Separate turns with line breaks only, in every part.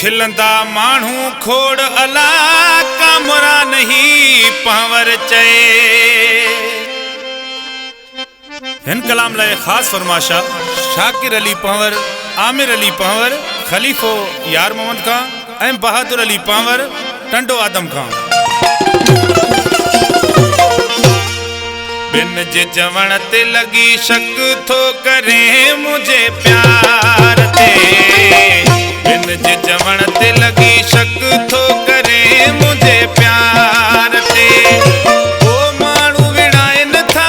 खिलंदा माण्हू खोड़ अला कामरा नहीं पावर चए। हिन कलाम लाए खास फरमाशा शाकिर अली पावर, आमिर अली पावर, खलीफो यार मोहम्मद खां ऐं बहादुर अली पावर, टंडो आदम खां। बिन जे चवण ते लगी शक थो करे मुझे प्यार ते। बिन जे चवण ते लगी शक थो करे मुझे प्यार ते। ओ माण्हू विड़ाइन था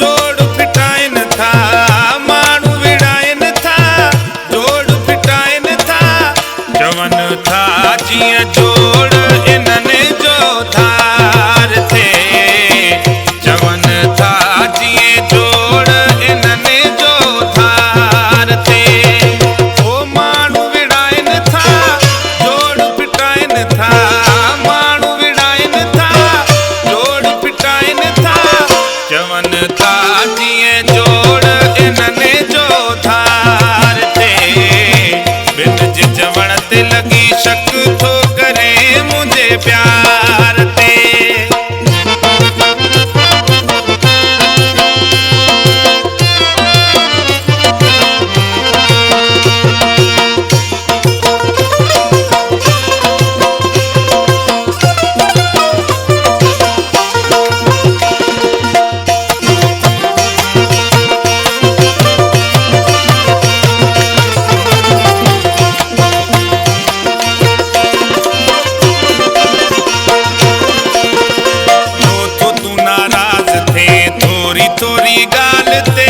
जोड़ फिटाइन था, माण्हू विड़ाइन था जोड़ फिटाइन था। चवन था जीअं जोड़ इन्हनि जो धार थे। चवन था जीअं जोड़ इन्हनि जो धार थे। ओ माण्हू विड़ाइन था जोड़ फिटाइन था, माण्हू विड़ाइन था जोड़ फिटाइन था। चवन था जीअं जोड़ इन्हनि जो धार थे। बिन जे चवण ते लगी शक थो करे मुझे प्यार ते। थोरी गाल ते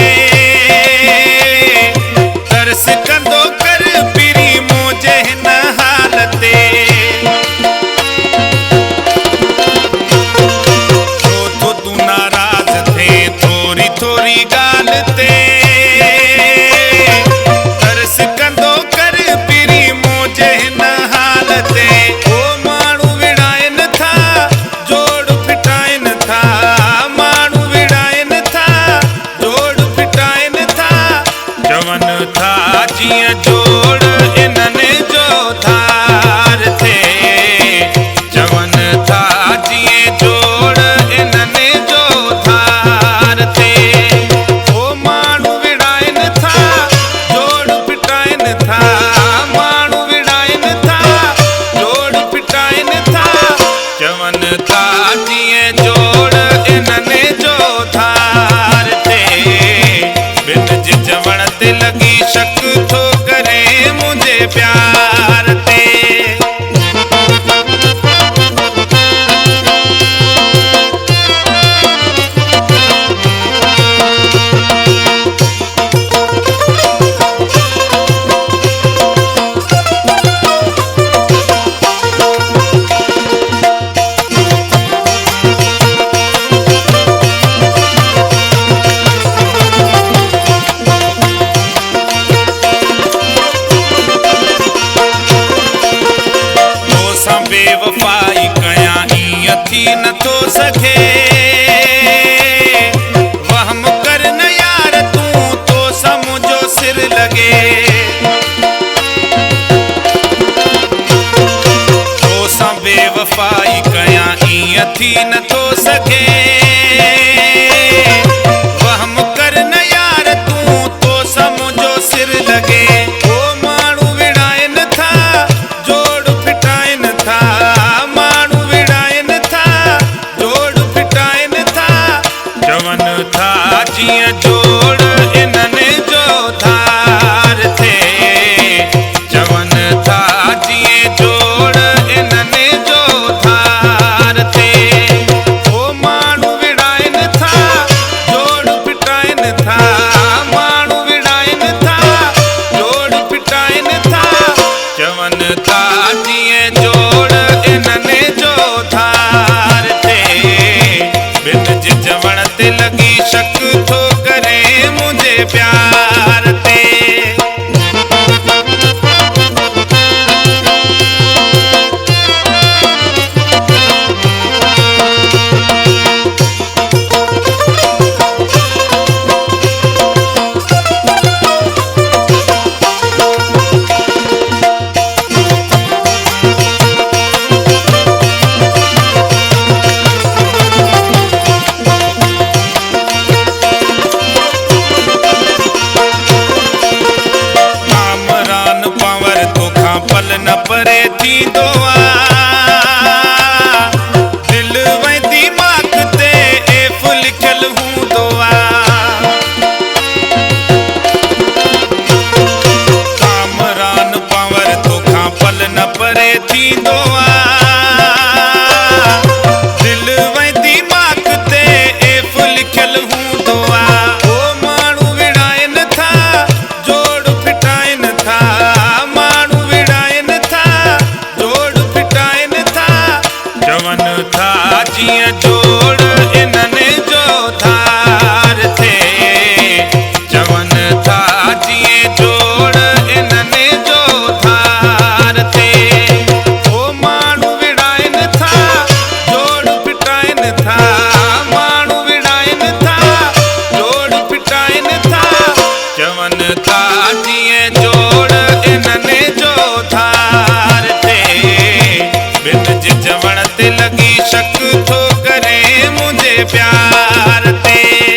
तरस कंदो कर पिरी मुझे हिन हाल ते। छो तू नाराज थे थोरी थोरी गाल ते तरस कंदो कर पिरी मुझे हिन हाल ते। ओ माण्हू विड़ाइन था जोड़ फिटाइन था, चवन था जीअं जोड़ इन्हनि जो धार थे। चवन था जीअं जोड़ इन्हनि जो धार थे। ओ माण्हू विड़ाइन था जोड़ फिटाइन था, माण्हू विड़ाइन था जोड़ फिटाइन था। चवन था जीअं जोड़ इन्हनि जो धार थे। बिन जे चवण ते लगी शक थो करे मुझे प्यार ते। बेवफाई कयां ईअं थी नथो सघे। वहम कर न यार तूं तो मुंहिंजो सिर लॻे। तोसां बेवफाई कयां ईअं थी नथो सघे। वहम कर न यार तूं तो मुंहिंजो सिर लॻे। ओ माण्हू विड़ाइन था जोड़ फिटाइन था, माण्हू विड़ाइन था जोड़ फिटाइन था। चवन था जीअं जोड़ इन्हनि जो धार थे। चवन था जीअं जोड़ इन्हनि जो धार थे। ओ माण्हू विड़ाइन था जोड़ फिटाइन था, माण्हू विड़ाइन था जोड़ फिटाइन था। चवन था जीअं जोड़ इन्हनि जो धार थे। बिन जे चवण ते लगी शक थो करे मुझे प्यार ते। शक थो करे मुंहिंजे प्यार ते।